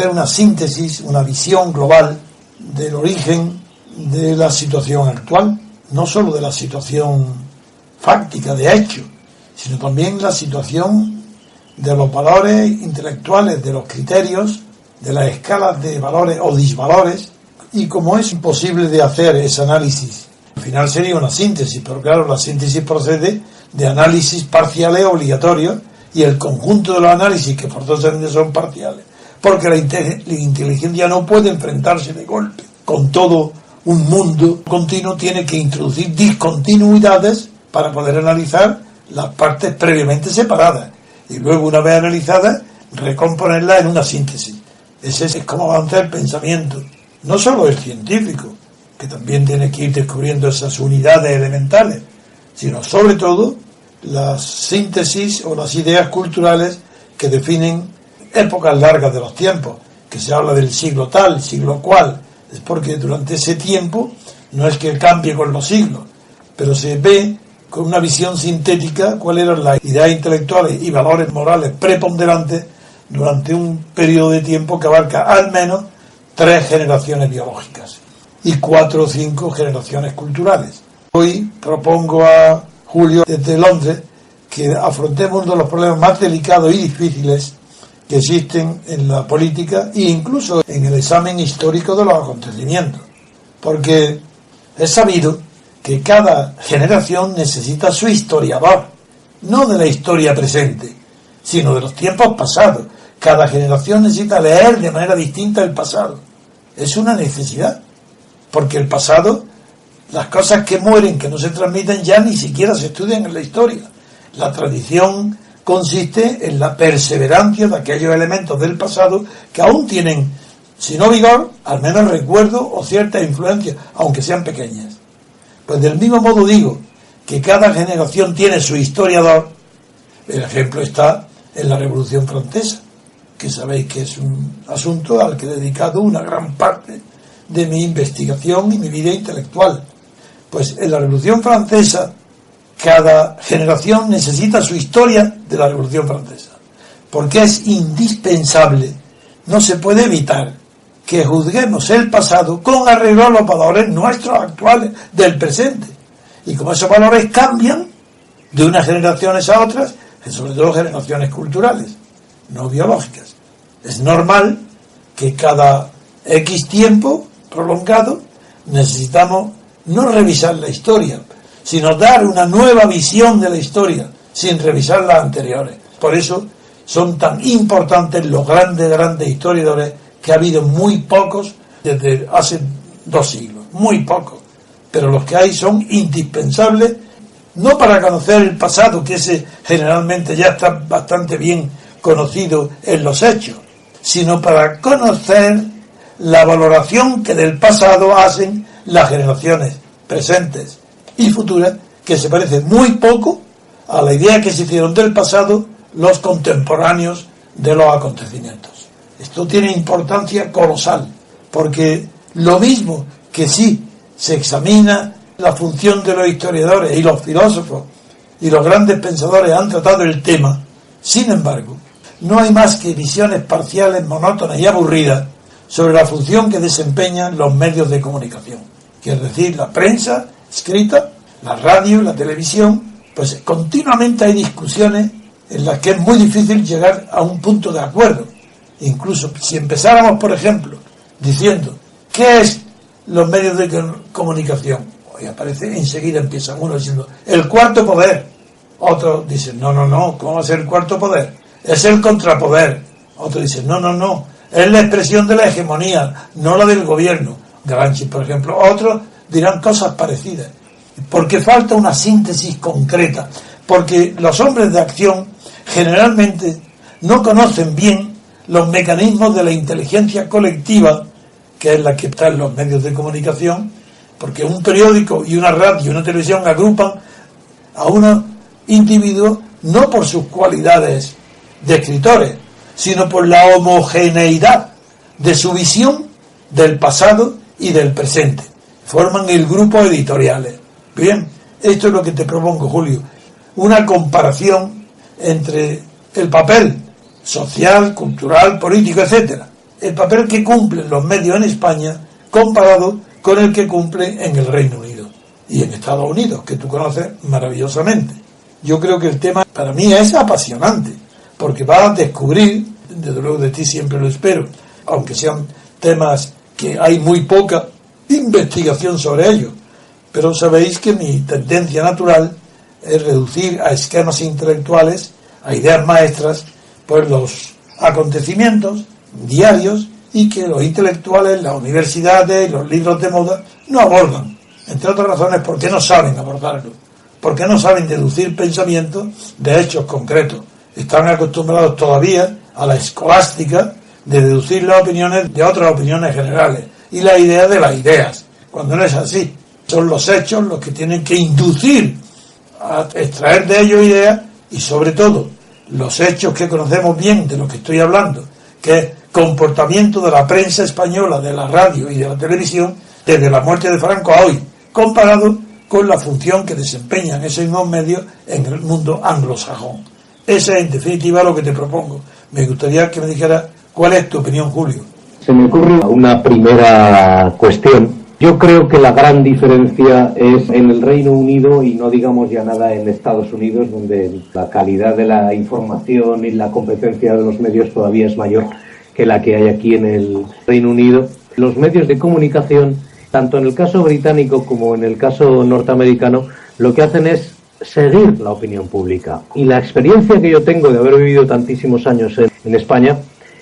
hacer una síntesis, una visión global del origen de la situación actual, no solo de la situación fáctica, de hecho, sino también la situación de los valores intelectuales, de los criterios, de las escalas de valores o disvalores, y como es imposible de hacer ese análisis, al final sería una síntesis, pero claro, la síntesis procede de análisis parciales obligatorios, y el conjunto de los análisis que forzosamente son parciales, porque la inteligencia no puede enfrentarse de golpe con todo un mundo continuo, tiene que introducir discontinuidades para poder analizar las partes previamente separadas y luego, una vez analizadas, recomponerlas en una síntesis. Ese es como avanza el pensamiento, no solo el científico, que también tiene que ir descubriendo esas unidades elementales, sino sobre todo las síntesis o las ideas culturales que definen épocas largas de los tiempos, que se habla del siglo tal, siglo cual, es porque durante ese tiempo no es que cambie con los siglos, pero se ve con una visión sintética cuáles eran las ideas intelectuales y valores morales preponderantes durante un periodo de tiempo que abarca al menos 3 generaciones biológicas y 4 o 5 generaciones culturales. Hoy propongo a Julio desde Londres que afrontemos uno de los problemas más delicados y difíciles que existen en la política e incluso en el examen histórico de los acontecimientos, porque es sabido que cada generación necesita su historiador, no de la historia presente, sino de los tiempos pasados. Cada generación necesita leer de manera distinta el pasado. Es una necesidad, porque el pasado, las cosas que mueren, que no se transmiten, ya ni siquiera se estudian en la historia. La tradición consiste en la perseverancia de aquellos elementos del pasado que aún tienen, si no vigor, al menos recuerdo o cierta influencia, aunque sean pequeñas. Pues del mismo modo digo que cada generación tiene su historiador. El ejemplo está en la Revolución Francesa, que sabéis que es un asunto al que he dedicado una gran parte de mi investigación y mi vida intelectual. Pues en la Revolución Francesa, cada generación necesita su historia de la Revolución Francesa, porque es indispensable, no se puede evitar que juzguemos el pasado con arreglo a los valores nuestros actuales del presente. Y como esos valores cambian de unas generaciones a otras, sobre todo generaciones culturales, no biológicas, es normal que cada X tiempo prolongado necesitamos no revisar la historia, sino dar una nueva visión de la historia sin revisar las anteriores. Por eso son tan importantes los grandes historiadores, que ha habido muy pocos desde hace 2 siglos, muy pocos, pero los que hay son indispensables, no para conocer el pasado, que ese generalmente ya está bastante bien conocido en los hechos, sino para conocer la valoración que del pasado hacen las generaciones presentes y futuras, que se parece muy poco a la idea que se hicieron del pasado los contemporáneos de los acontecimientos. Esto tiene importancia colosal, porque lo mismo que sí se examina la función de los historiadores y los filósofos y los grandes pensadores han tratado el tema, sin embargo, no hay más que visiones parciales, monótonas y aburridas sobre la función que desempeñan los medios de comunicación, que es decir, la prensa escrita, la radio, la televisión. Pues continuamente hay discusiones en las que es muy difícil llegar a un punto de acuerdo. Incluso si empezáramos, por ejemplo, diciendo ¿qué es los medios de comunicación? Hoy aparece, enseguida empieza uno diciendo el cuarto poder, otro dice no, ¿cómo va a ser el cuarto poder? Es el contrapoder. Otro dice no, es la expresión de la hegemonía, no la del gobierno. Gramsci, por ejemplo. Otros dirán cosas parecidas, porque falta una síntesis concreta, porque los hombres de acción generalmente no conocen bien los mecanismos de la inteligencia colectiva, que es la que está en los medios de comunicación, porque un periódico y una radio y una televisión agrupan a unos individuos no por sus cualidades de escritores, sino por la homogeneidad de su visión del pasado y del presente. Forman el grupo editoriales. Bien, esto es lo que te propongo, Julio. Una comparación entre el papel social, cultural, político, etcétera, el papel que cumplen los medios en España comparado con el que cumplen en el Reino Unido y en Estados Unidos, que tú conoces maravillosamente. Yo creo que el tema para mí es apasionante, porque vas a descubrir, desde luego de ti siempre lo espero, aunque sean temas que hay muy poca investigación sobre ellos, pero sabéis que mi tendencia natural es reducir a esquemas intelectuales, a ideas maestras, pues los acontecimientos diarios, y que los intelectuales, las universidades, los libros de moda no abordan, entre otras razones porque no saben abordarlo, porque no saben deducir pensamientos de hechos concretos. Están acostumbrados todavía a la escolástica de deducir las opiniones de otras opiniones generales y las ideas de las ideas, cuando no es así. Son los hechos los que tienen que inducir a extraer de ellos ideas, y sobre todo los hechos que conocemos bien de lo que estoy hablando, que es comportamiento de la prensa española, de la radio y de la televisión desde la muerte de Franco a hoy, comparado con la función que desempeñan esos mismos medios en el mundo anglosajón. Esa es en definitiva lo que te propongo. Me gustaría que me dijeras cuál es tu opinión, Julio. Se me ocurre una primera cuestión. Yo creo que la gran diferencia es en el Reino Unido, y no digamos ya nada en Estados Unidos, donde la calidad de la información y la competencia de los medios todavía es mayor que la que hay aquí en el Reino Unido. Los medios de comunicación, tanto en el caso británico como en el caso norteamericano, lo que hacen es seguir la opinión pública. Y la experiencia que yo tengo de haber vivido tantísimos años en España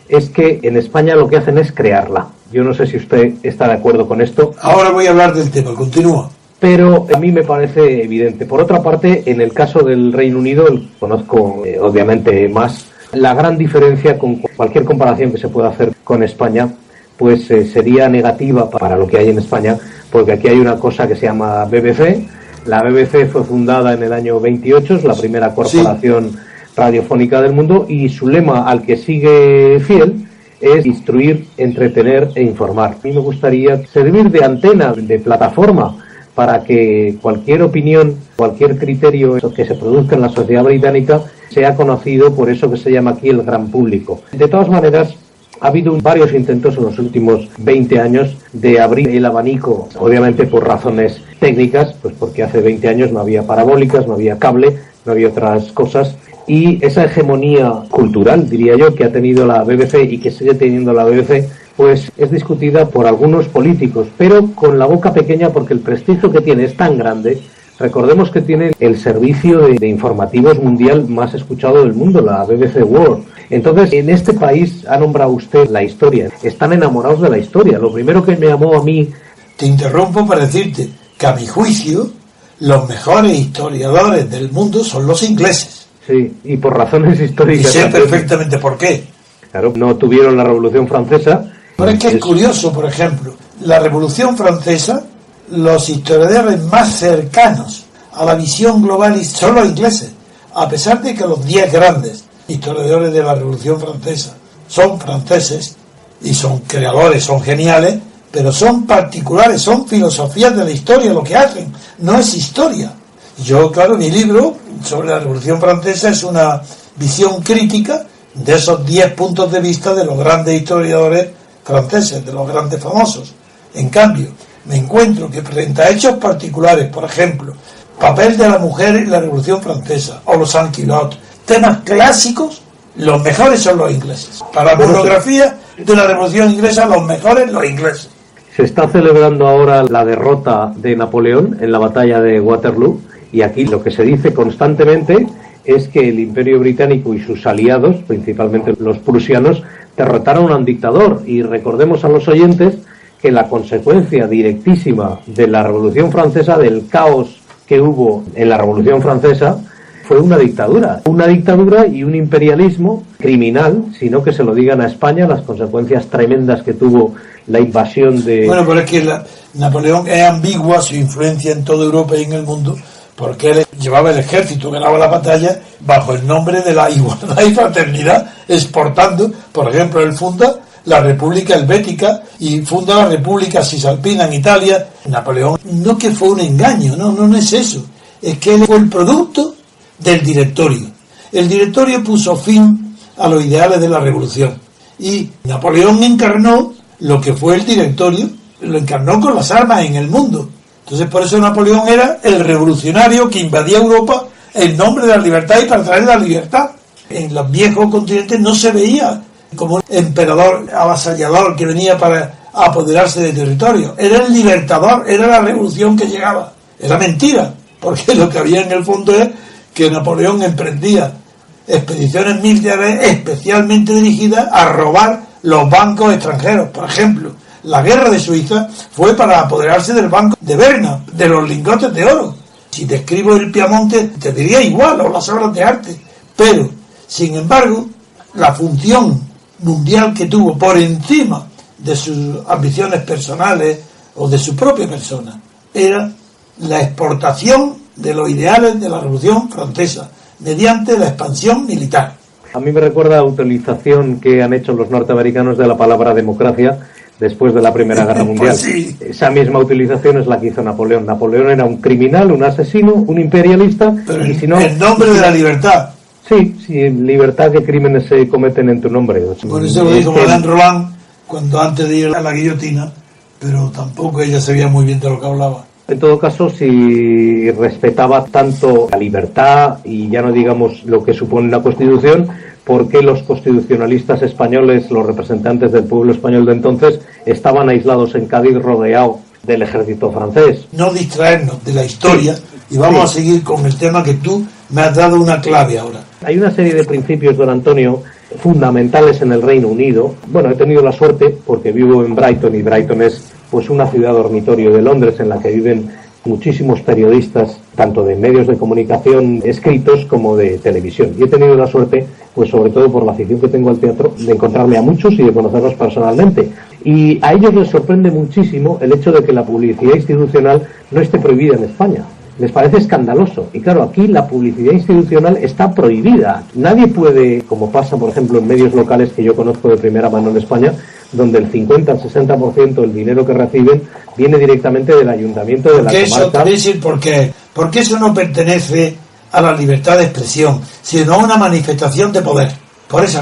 es que en España lo que hacen es crearla. Yo no sé si usted está de acuerdo con esto. Ahora voy a hablar del tema, continúa. Pero a mí me parece evidente. Por otra parte, en el caso del Reino Unido, conozco obviamente más, la gran diferencia con cualquier comparación que se pueda hacer con España, pues sería negativa para lo que hay en España, porque aquí hay una cosa que se llama BBC. La BBC fue fundada en el año 28, es la primera corporación radiofónica del mundo, y su lema, al que sigue fiel, es instruir, entretener e informar. A mí me gustaría servir de antena, de plataforma, para que cualquier opinión, cualquier criterio que se produzca en la sociedad británica sea conocido por eso que se llama aquí el gran público. De todas maneras, ha habido varios intentos en los últimos 20 años de abrir el abanico, obviamente por razones técnicas, pues porque hace 20 años no había parabólicas, no había cable, no había otras cosas, y esa hegemonía cultural, diría yo, que ha tenido la BBC y que sigue teniendo la BBC, pues es discutida por algunos políticos, pero con la boca pequeña, porque el prestigio que tiene es tan grande. Recordemos que tiene el servicio de informativos mundial más escuchado del mundo, la BBC World. Entonces, en este país ha nombrado usted la historia. Están enamorados de la historia. Lo primero que me llamó a mí... Te interrumpo para decirte que, a mi juicio, los mejores historiadores del mundo son los ingleses. Sí, y por razones históricas... Y sé perfectamente por qué. Claro, no tuvieron la Revolución Francesa. Pero es que es curioso, por ejemplo, la Revolución Francesa, los historiadores más cercanos a la visión global son los ingleses, a pesar de que los 10 grandes historiadores de la Revolución Francesa son franceses y son creadores, son geniales, pero son particulares, son filosofías de la historia lo que hacen, no es historia. Yo, claro, mi libro sobre la Revolución Francesa es una visión crítica de esos 10 puntos de vista de los grandes historiadores franceses, de los grandes famosos. En cambio, me encuentro que frente a hechos particulares, por ejemplo, papel de la mujer en la Revolución Francesa o los sans-culottes, temas clásicos, los mejores son los ingleses. Para la monografía de la Revolución Inglesa, los mejores los ingleses. Se está celebrando ahora la derrota de Napoleón en la batalla de Waterloo, y aquí lo que se dice constantemente es que el Imperio Británico y sus aliados, principalmente los prusianos, derrotaron a un dictador. Y recordemos a los oyentes que la consecuencia directísima de la Revolución Francesa, del caos que hubo en la Revolución Francesa, fue una dictadura y un imperialismo criminal, sino que se lo digan a España, las consecuencias tremendas que tuvo la invasión de... Bueno, pero es que Napoleón es ambigua su influencia en toda Europa y en el mundo, porque él llevaba el ejército, ganaba la batalla bajo el nombre de la igualdad y fraternidad, exportando, por ejemplo, él funda la República Helvética y funda la República Cisalpina en Italia. Napoleón no que fue un engaño, no es eso, es que él fue el producto del directorio. El directorio puso fin a los ideales de la revolución Y Napoleón encarnó lo que fue el Directorio, lo encarnó con las armas en el mundo. Entonces por eso Napoleón era el revolucionario que invadía Europa en nombre de la libertad y para traer la libertad. En los viejos continentes no se veía como un emperador avasallador que venía para apoderarse de territorio. Era el libertador, era la revolución que llegaba. Era mentira, porque lo que había en el fondo es que Napoleón emprendía expediciones militares especialmente dirigidas a robar los bancos extranjeros. Por ejemplo, la guerra de Suiza fue para apoderarse del banco de Berna, de los lingotes de oro. Si describo el Piamonte, te diría igual, o las obras de arte. Pero, sin embargo, la función mundial que tuvo por encima de sus ambiciones personales o de su propia persona era la exportación de los ideales de la Revolución Francesa mediante la expansión militar. A mí me recuerda la utilización que han hecho los norteamericanos de la palabra democracia después de la Primera Guerra Mundial. Pues sí. Esa misma utilización es la que hizo Napoleón. Napoleón era un criminal, un asesino, un imperialista. Pero y si no, en nombre de la libertad. Sí, libertad, ¿qué crímenes se cometen en tu nombre? Por eso lo dijo Madame Roland cuando antes de ir a la guillotina, pero tampoco ella sabía muy bien de lo que hablaba. En todo caso, si respetaba tanto la libertad y ya no digamos lo que supone una constitución, ¿por qué los constitucionalistas españoles, los representantes del pueblo español de entonces, estaban aislados en Cádiz rodeados del ejército francés? No distraernos de la historia y vamos a seguir con el tema que tú me has dado una clave ahora. Hay una serie de principios, don Antonio, fundamentales en el Reino Unido. Bueno, he tenido la suerte porque vivo en Brighton y Brighton es pues una ciudad dormitorio de Londres en la que viven muchísimos periodistas, tanto de medios de comunicación escritos como de televisión. Y he tenido la suerte, pues sobre todo por la afición que tengo al teatro, de encontrarme a muchos y de conocerlos personalmente. Y a ellos les sorprende muchísimo el hecho de que la publicidad institucional no esté prohibida en España. Les parece escandaloso. Y claro, aquí la publicidad institucional está prohibida. Nadie puede, como pasa por ejemplo en medios locales que yo conozco de primera mano en España, donde el 50 al 60% del dinero que reciben viene directamente del ayuntamiento de la comarca. Porque eso no pertenece a la libertad de expresión, sino a una manifestación de poder. Por eso.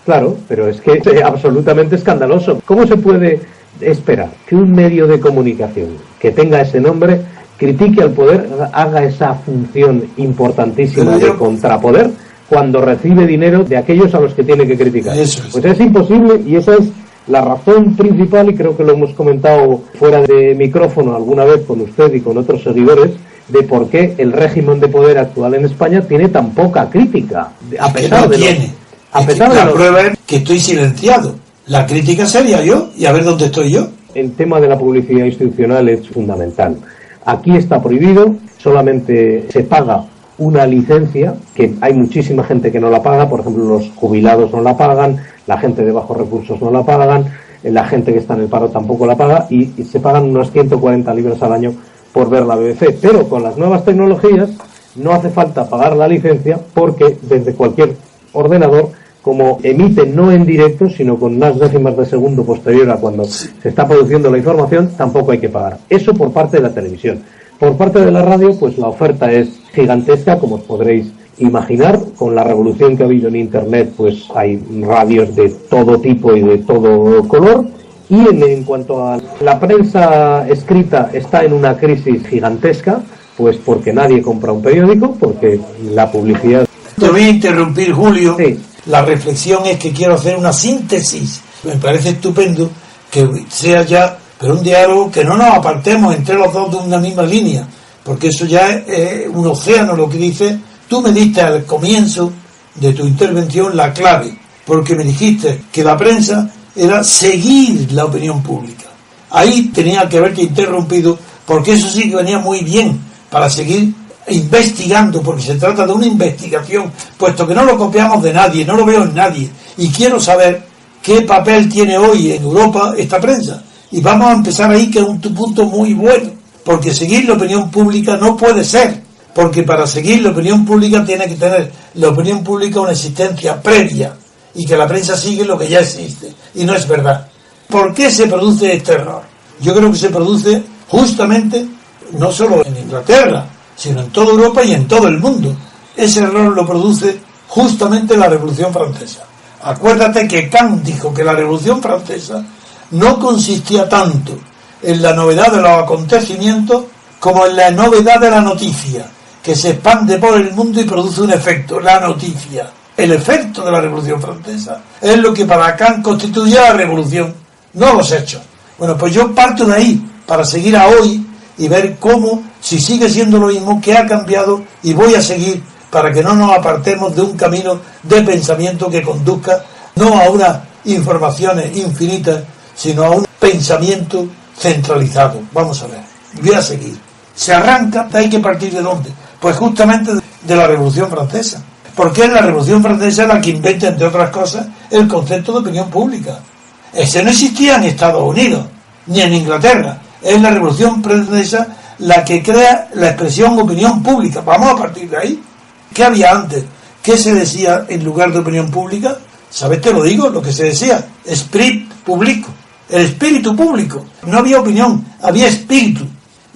Claro, pero es que es absolutamente escandaloso. ¿Cómo se puede esperar que un medio de comunicación que tenga ese nombre critique al poder, haga esa función importantísima de contrapoder cuando recibe dinero de aquellos a los que tiene que criticar? Pues es imposible, y esa es la razón principal, y creo que lo hemos comentado fuera de micrófono alguna vez con usted y con otros seguidores, de por qué el régimen de poder actual en España tiene tan poca crítica. A pesar de la prueba es que estoy silenciado. La crítica sería yo, y a ver dónde estoy yo. El tema de la publicidad institucional es fundamental. Aquí está prohibido, solamente se paga una licencia, que hay muchísima gente que no la paga, por ejemplo los jubilados no la pagan, la gente de bajos recursos no la pagan, la gente que está en el paro tampoco la paga, y se pagan unas 140 libras al año por ver la BBC. Pero con las nuevas tecnologías no hace falta pagar la licencia, porque desde cualquier ordenador, como emite no en directo, sino con unas décimas de segundo posterior a cuando se está produciendo la información, tampoco hay que pagar. Eso por parte de la televisión. Por parte de la radio, pues la oferta es gigantesca, como os podréis imaginar. Con la revolución que ha habido en Internet, pues hay radios de todo tipo y de todo color. Y en cuanto a la prensa escrita, está en una crisis gigantesca, pues porque nadie compra un periódico, porque la publicidad... Te voy a interrumpir, Julio. Sí. La reflexión es que quiero hacer una síntesis. Me parece estupendo que sea ya, pero un diálogo que no nos apartemos entre los dos de una misma línea, porque eso ya es un océano lo que dice. Tú me diste al comienzo de tu intervención la clave, porque me dijiste que la prensa era seguir la opinión pública. Ahí tenía que haberte interrumpido, porque eso sí que venía muy bien para seguir investigando, porque se trata de una investigación, puesto que no lo copiamos de nadie, no lo veo en nadie, y quiero saber qué papel tiene hoy en Europa esta prensa. Y vamos a empezar ahí, que es un punto muy bueno, porque seguir la opinión pública no puede ser, porque para seguir la opinión pública tiene que tener la opinión pública una existencia previa, y que la prensa sigue lo que ya existe, y no es verdad. ¿Por qué se produce este error? Yo creo que se produce justamente, no solo en Inglaterra, sino en toda Europa y en todo el mundo. Ese error lo produce justamente la Revolución Francesa. Acuérdate que Kant dijo que la Revolución Francesa no consistía tanto en la novedad de los acontecimientos como en la novedad de la noticia, que se expande por el mundo y produce un efecto, la noticia. El efecto de la Revolución Francesa es lo que para Kant constituye la revolución, no los hechos. Bueno, pues yo parto de ahí para seguir a hoy y ver cómo, si sigue siendo lo mismo, que ha cambiado, y voy a seguir para que no nos apartemos de un camino de pensamiento que conduzca no a unas informaciones infinitas, sino a un pensamiento centralizado. Vamos a ver, voy a seguir. Se arranca, hay que partir ¿de dónde? Pues justamente de la Revolución Francesa, porque es la Revolución Francesa la que inventa, entre otras cosas, el concepto de opinión pública. Ese no existía en Estados Unidos, ni en Inglaterra. Es la Revolución Francesa la que crea la expresión opinión pública. Vamos a partir de ahí. ¿Qué había antes? ¿Qué se decía en lugar de opinión pública? ¿Sabes? Te lo digo, lo que se decía, esprit público, el espíritu público. No había opinión, había espíritu.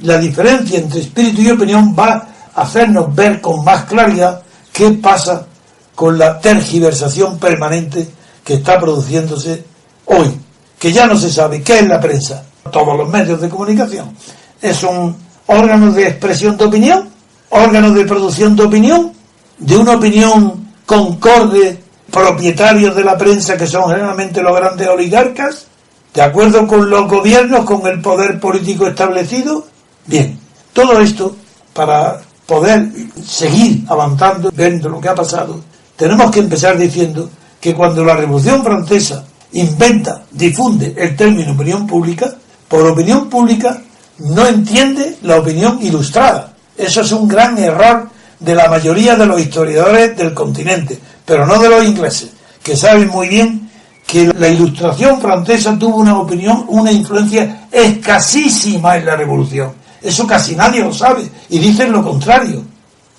La diferencia entre espíritu y opinión va a hacernos ver con más claridad qué pasa con la tergiversación permanente que está produciéndose hoy, que ya no se sabe qué es la prensa. Todos los medios de comunicación es un órgano de expresión de opinión, órgano de producción de opinión, de una opinión concorde, propietarios de la prensa, que son generalmente los grandes oligarcas, de acuerdo con los gobiernos, con el poder político establecido. Bien, todo esto, para poder seguir avanzando, viendo lo que ha pasado, tenemos que empezar diciendo que cuando la Revolución Francesa inventa, difunde el término opinión pública, por opinión pública no entiende la opinión ilustrada. Eso es un gran error de la mayoría de los historiadores del continente, pero no de los ingleses, que saben muy bien que la Ilustración francesa tuvo una opinión, una influencia escasísima en la Revolución. Eso casi nadie lo sabe, y dicen lo contrario.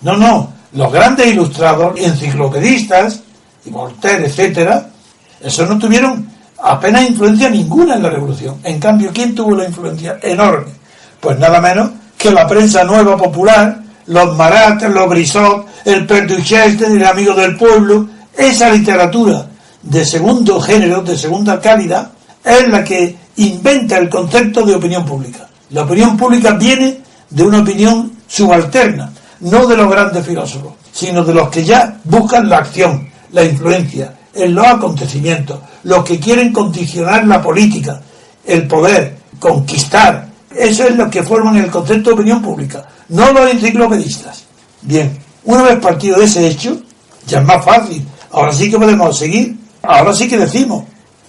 No, los grandes ilustradores, enciclopedistas, y Voltaire, etcétera, esos no tuvieron apenas influencia ninguna en la Revolución. En cambio, ¿quién tuvo la influencia enorme? Pues nada menos que la prensa nueva popular, los Marat, los Brissot, el Père Duchesne, el Amigo del Pueblo. Esa literatura de segundo género, de segunda calidad, es la que inventa el concepto de opinión pública. La opinión pública viene de una opinión subalterna, no de los grandes filósofos, sino de los que ya buscan la acción, la influencia en los acontecimientos, los que quieren condicionar la política, el poder, conquistar. Eso es lo que forman el concepto de opinión pública, no los enciclopedistas. Bien, una vez partido de ese hecho, ya es más fácil. Ahora sí que podemos seguir. Ahora sí que decimos,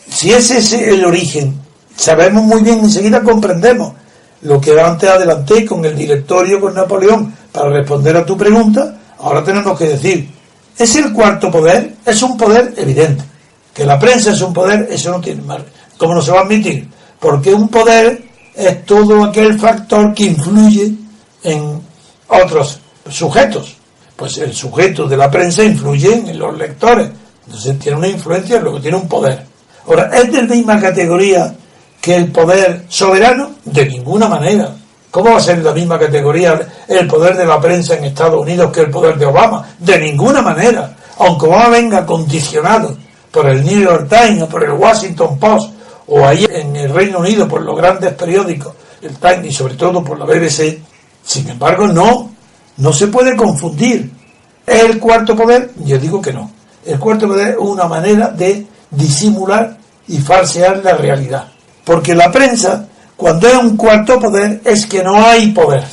si ese es el origen, sabemos muy bien, enseguida comprendemos lo que antes adelanté con el directorio, con Napoleón, para responder a tu pregunta. Ahora tenemos que decir, ¿es el cuarto poder? Es un poder evidente. Que la prensa es un poder, eso no tiene más. ¿Cómo no se va a admitir? Porque un poder es todo aquel factor que influye en otros sujetos. Pues el sujeto de la prensa influye en los lectores. Entonces tiene una influencia, luego tiene un poder. Ahora, ¿es de la misma categoría que el poder soberano? De ninguna manera. ¿Cómo va a ser la misma categoría el poder de la prensa en Estados Unidos que el poder de Obama? De ninguna manera. Aunque Obama venga condicionado por el New York Times o por el Washington Post, o ahí en el Reino Unido por los grandes periódicos, el Times y sobre todo por la BBC, sin embargo no se puede confundir. ¿Es el cuarto poder? Yo digo que no. El cuarto poder es una manera de disimular y falsear la realidad. Porque la prensa, cuando es un cuarto poder, es que no hay poder.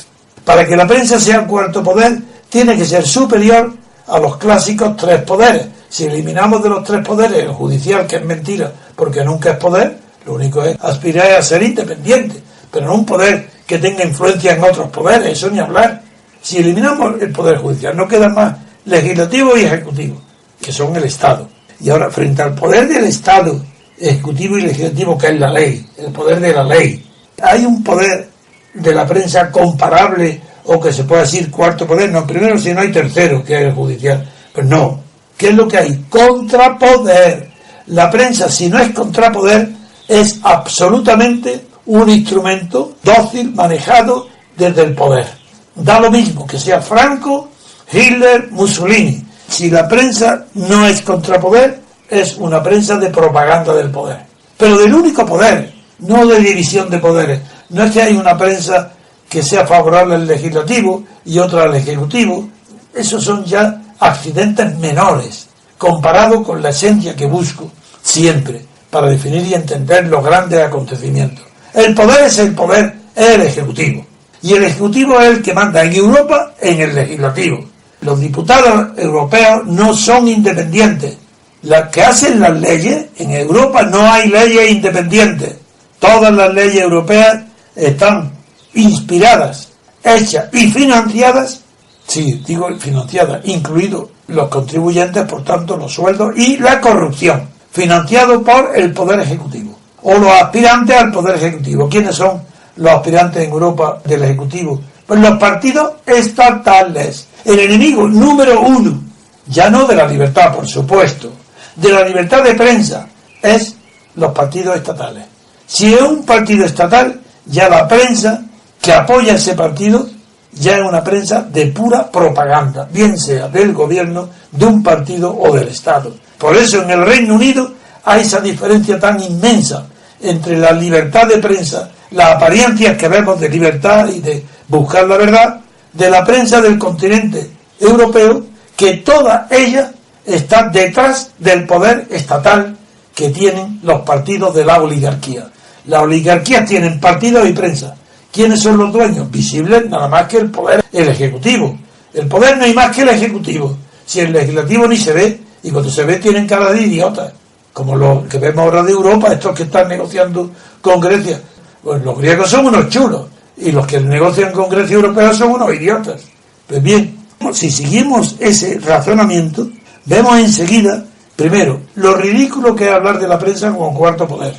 Para que la prensa sea un cuarto poder, tiene que ser superior a los clásicos tres poderes. Si eliminamos de los tres poderes el judicial, que es mentira, porque nunca es poder, lo único es aspirar a ser independiente, pero no un poder que tenga influencia en otros poderes, eso ni hablar. Si eliminamos el poder judicial, no queda más legislativo y ejecutivo, que son el Estado. Y ahora, frente al poder del Estado, ejecutivo y legislativo, que es la ley, el poder de la ley, ¿hay un poder de la prensa comparable o que se pueda decir cuarto poder? No, primero, si no hay tercero, que es el judicial. Pues no. ¿Qué es lo que hay? Contrapoder. La prensa, si no es contrapoder, es absolutamente un instrumento dócil manejado desde el poder. Da lo mismo que sea Franco, Hitler, Mussolini. Si la prensa no es contrapoder, es una prensa de propaganda del poder, pero del único poder, no de división de poderes. No es que hay una prensa que sea favorable al legislativo y otra al ejecutivo. Esos son ya accidentes menores comparado con la esencia que busco siempre para definir y entender los grandes acontecimientos. El poder es el poder, es el ejecutivo, y el ejecutivo es el que manda en Europa en el legislativo. Los diputados europeos no son independientes. Las que hacen las leyes, en Europa no hay leyes independientes. Todas las leyes europeas están inspiradas, hechas y financiadas, sí, digo financiadas, incluidos los contribuyentes, por tanto los sueldos y la corrupción, financiado por el Poder Ejecutivo, o los aspirantes al Poder Ejecutivo. ¿Quiénes son los aspirantes en Europa del Ejecutivo? Pues los partidos estatales. El enemigo número uno, ya no de la libertad, por supuesto, de la libertad de prensa, es los partidos estatales. Si es un partido estatal, ya la prensa que apoya ese partido ya es una prensa de pura propaganda, bien sea del gobierno, de un partido o del Estado. Por eso en el Reino Unido hay esa diferencia tan inmensa entre la libertad de prensa, las apariencias que vemos de libertad y de buscar la verdad, de la prensa del continente europeo, que toda ella está detrás del poder estatal que tienen los partidos de la oligarquía. Las oligarquías tienen partidos y prensa. ¿Quiénes son los dueños? Visibles nada más que el poder, el ejecutivo. El poder no hay más que el ejecutivo. Si el legislativo ni se ve, y cuando se ve tienen cara de idiotas, como los que vemos ahora de Europa, estos que están negociando con Grecia. Pues los griegos son unos chulos, y los que negocian con Grecia europea son unos idiotas. Pues bien, si seguimos ese razonamiento, vemos enseguida, primero, lo ridículo que es hablar de la prensa como cuarto poder.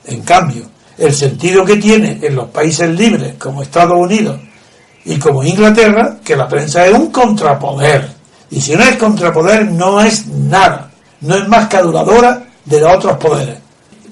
En cambio, el sentido que tiene en los países libres como Estados Unidos y como Inglaterra, que la prensa es un contrapoder. Y si no es contrapoder, no es nada. No es más que aduladora de los otros poderes.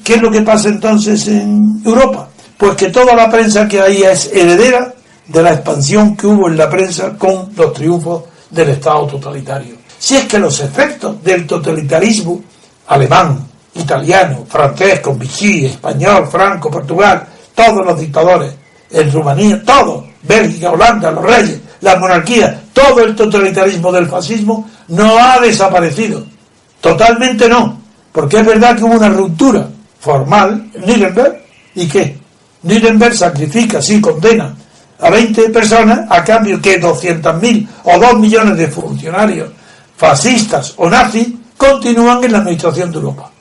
¿Qué es lo que pasa entonces en Europa? Pues que toda la prensa que hay es heredera de la expansión que hubo en la prensa con los triunfos del Estado totalitario. Si es que los efectos del totalitarismo alemán, italiano, francés, con Vichy, español, Franco, Portugal, todos los dictadores, en Rumanía, todo, Bélgica, Holanda, los reyes, las monarquías, todo el totalitarismo del fascismo no ha desaparecido. Totalmente no, porque es verdad que hubo una ruptura formal en Nuremberg. ¿Y qué? Nuremberg sacrifica, sí, condena a 20 personas a cambio que 200.000 o 2 millones de funcionarios fascistas o nazis continúan en la administración de Europa.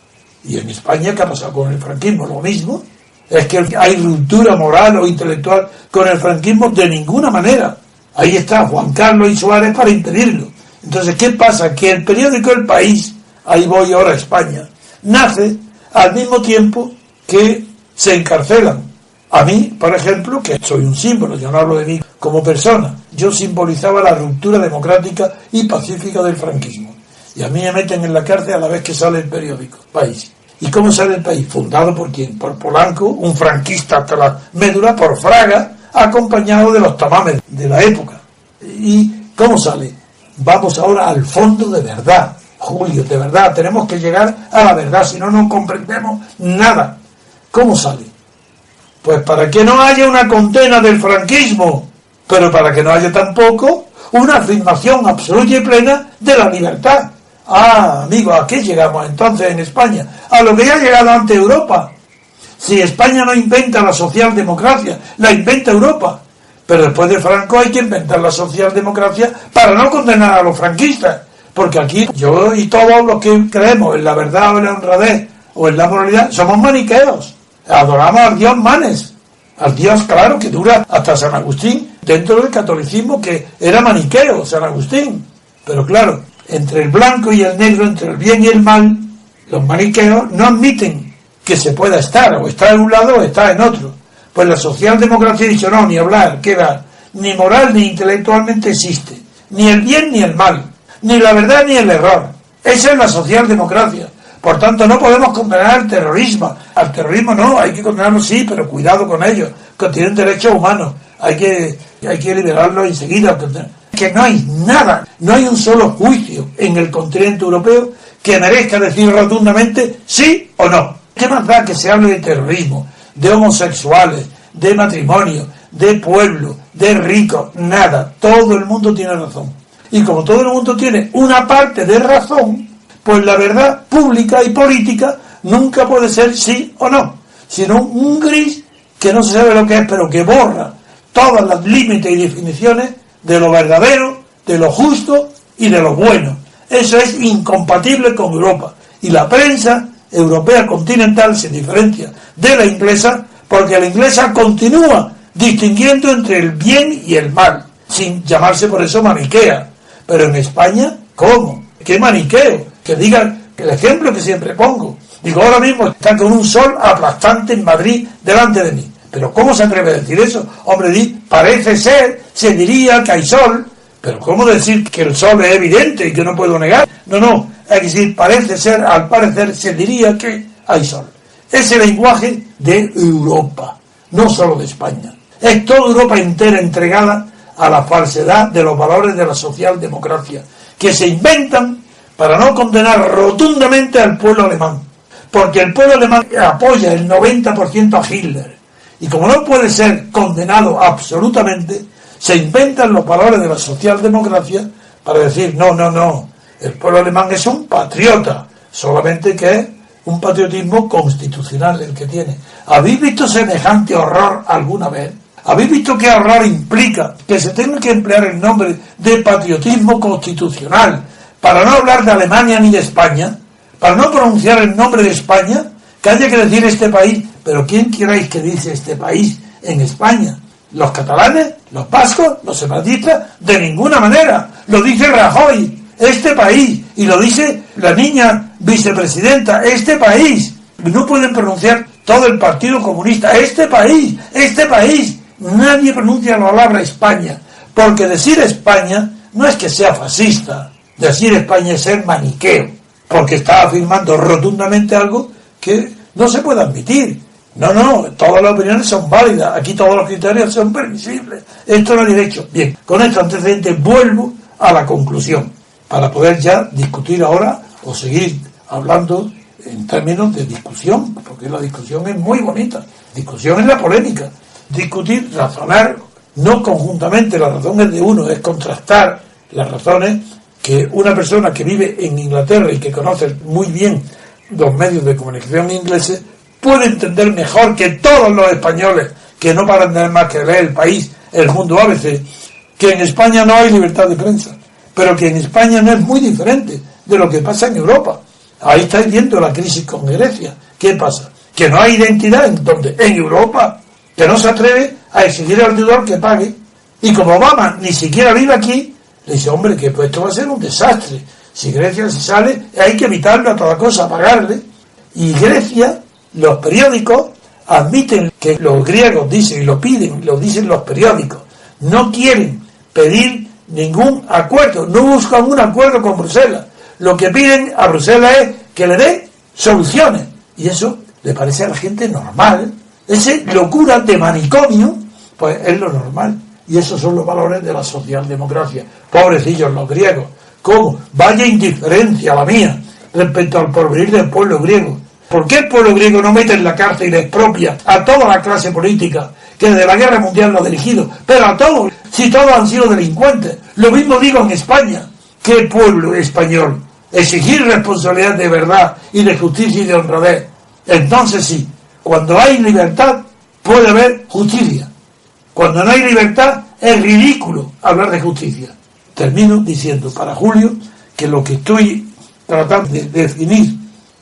Y en España, ¿qué ha pasado con el franquismo? Lo mismo. Es que hay ruptura moral o intelectual con el franquismo de ninguna manera. Ahí está Juan Carlos y Suárez para impedirlo. Entonces, ¿qué pasa? Que el periódico El País, ahí voy ahora a España, nace al mismo tiempo que se encarcelan. A mí, por ejemplo, que soy un símbolo, yo no hablo de mí como persona, yo simbolizaba la ruptura democrática y pacífica del franquismo. Y a mí me meten en la cárcel a la vez que sale el periódico País. ¿Y cómo sale el País? Fundado por ¿quién? Por Polanco, un franquista hasta la médula, por Fraga, acompañado de los tamames de la época. ¿Y cómo sale? Vamos ahora al fondo de verdad, Julio, de verdad, tenemos que llegar a la verdad, si no, no comprendemos nada. ¿Cómo sale? Pues para que no haya una condena del franquismo, pero para que no haya tampoco una afirmación absoluta y plena de la libertad. Ah, amigo, ¿a qué llegamos entonces en España? A lo que ya ha llegado ante Europa. Si España no inventa la socialdemocracia, la inventa Europa. Pero después de Franco hay que inventar la socialdemocracia para no condenar a los franquistas. Porque aquí yo y todos los que creemos en la verdad o en la honradez o en la moralidad somos maniqueos. Adoramos al Dios Manes. Al Dios, claro, que dura hasta San Agustín, dentro del catolicismo, que era maniqueo, San Agustín. Pero claro, entre el blanco y el negro, entre el bien y el mal, los maniqueos no admiten que se pueda estar, o estar en un lado o estar en otro. Pues la socialdemocracia ha dicho, no, ni hablar, ¿qué va? Ni moral ni intelectualmente existe. Ni el bien ni el mal. Ni la verdad ni el error. Esa es la socialdemocracia. Por tanto, no podemos condenar el terrorismo. Al terrorismo no, hay que condenarlo sí, pero cuidado con ellos, que tienen derechos humanos. Hay que liberarlos enseguida. que no hay nada, no hay un solo juicio en el continente europeo que merezca decir rotundamente sí o no. ¿Qué más da que se hable de terrorismo, de homosexuales, de matrimonio, de pueblo, de ricos? Nada, todo el mundo tiene razón. Y como todo el mundo tiene una parte de razón, pues la verdad pública y política nunca puede ser sí o no, sino un gris que no se sabe lo que es, pero que borra todas las límites y definiciones de lo verdadero, de lo justo y de lo bueno. Eso es incompatible con Europa. Y la prensa europea continental se diferencia de la inglesa porque la inglesa continúa distinguiendo entre el bien y el mal, sin llamarse por eso maniquea. Pero en España, ¿cómo? ¿Qué maniqueo? Que digan, que el ejemplo que siempre pongo, digo, ahora mismo está con un sol aplastante en Madrid delante de mí. Pero ¿cómo se atreve a decir eso? Hombre, parece ser, se diría que hay sol, pero ¿cómo decir que el sol es evidente y que no puedo negar? No, hay que decir, parece ser, al parecer, se diría que hay sol. Es el lenguaje de Europa, no solo de España. Es toda Europa entera entregada a la falsedad de los valores de la socialdemocracia, que se inventan para no condenar rotundamente al pueblo alemán. Porque el pueblo alemán apoya el 90% a Hitler. Y como no puede ser condenado absolutamente, se inventan los valores de la socialdemocracia para decir, no, el pueblo alemán es un patriota, solamente que es un patriotismo constitucional el que tiene. ¿Habéis visto semejante horror alguna vez? ¿Habéis visto qué horror implica que se tenga que emplear el nombre de patriotismo constitucional para no hablar de Alemania ni de España? Para no pronunciar el nombre de España, que haya que decir este país. Pero ¿quién queréis que dice este país en España? ¿Los catalanes? ¿Los vascos? ¿Los separatistas? De ninguna manera. Lo dice Rajoy, este país. Y lo dice la niña vicepresidenta, este país. No pueden pronunciar todo el Partido Comunista, este país. Nadie pronuncia la palabra España. Porque decir España no es que sea fascista. Decir España es ser maniqueo. Porque está afirmando rotundamente algo que no se puede admitir. No, todas las opiniones son válidas, aquí todos los criterios son permisibles, esto no es derecho. Bien, con estos antecedentes vuelvo a la conclusión, para poder ya discutir ahora, o seguir hablando en términos de discusión, porque la discusión es muy bonita, discusión es la polémica, discutir, razonar, no conjuntamente, las razones de uno, es contrastar las razones que una persona que vive en Inglaterra y que conoce muy bien los medios de comunicación ingleses, puede entender mejor que todos los españoles que no paran de más que leer El País, El Mundo ABC, que en España no hay libertad de prensa, pero que en España no es muy diferente de lo que pasa en Europa. Ahí estáis viendo la crisis con Grecia. ¿Qué pasa? Que no hay identidad en Europa, que no se atreve a exigir al deudor que pague. Y como Obama ni siquiera vive aquí, le dice, hombre, que pues esto va a ser un desastre. Si Grecia se sale, hay que evitarlo a toda cosa, pagarle. Y Grecia, los periódicos admiten que los griegos dicen, y lo piden, lo dicen los periódicos, no quieren pedir ningún acuerdo, no buscan un acuerdo con Bruselas. Lo que piden a Bruselas es que le dé soluciones. Y eso le parece a la gente normal. Esa locura de manicomio, pues es lo normal. Y esos son los valores de la socialdemocracia. Pobrecillos los griegos. ¿Cómo? Vaya indiferencia la mía respecto al porvenir del pueblo griego. ¿Por qué el pueblo griego no mete en la cárcel y le expropia a toda la clase política que desde la guerra mundial lo ha dirigido? Pero a todos, si todos han sido delincuentes. Lo mismo digo en España. ¿Qué pueblo español? Exigir responsabilidad de verdad y de justicia y de honradez. Entonces sí, cuando hay libertad puede haber justicia. Cuando no hay libertad es ridículo hablar de justicia. Termino diciendo para Julio que lo que estoy tratando de definir,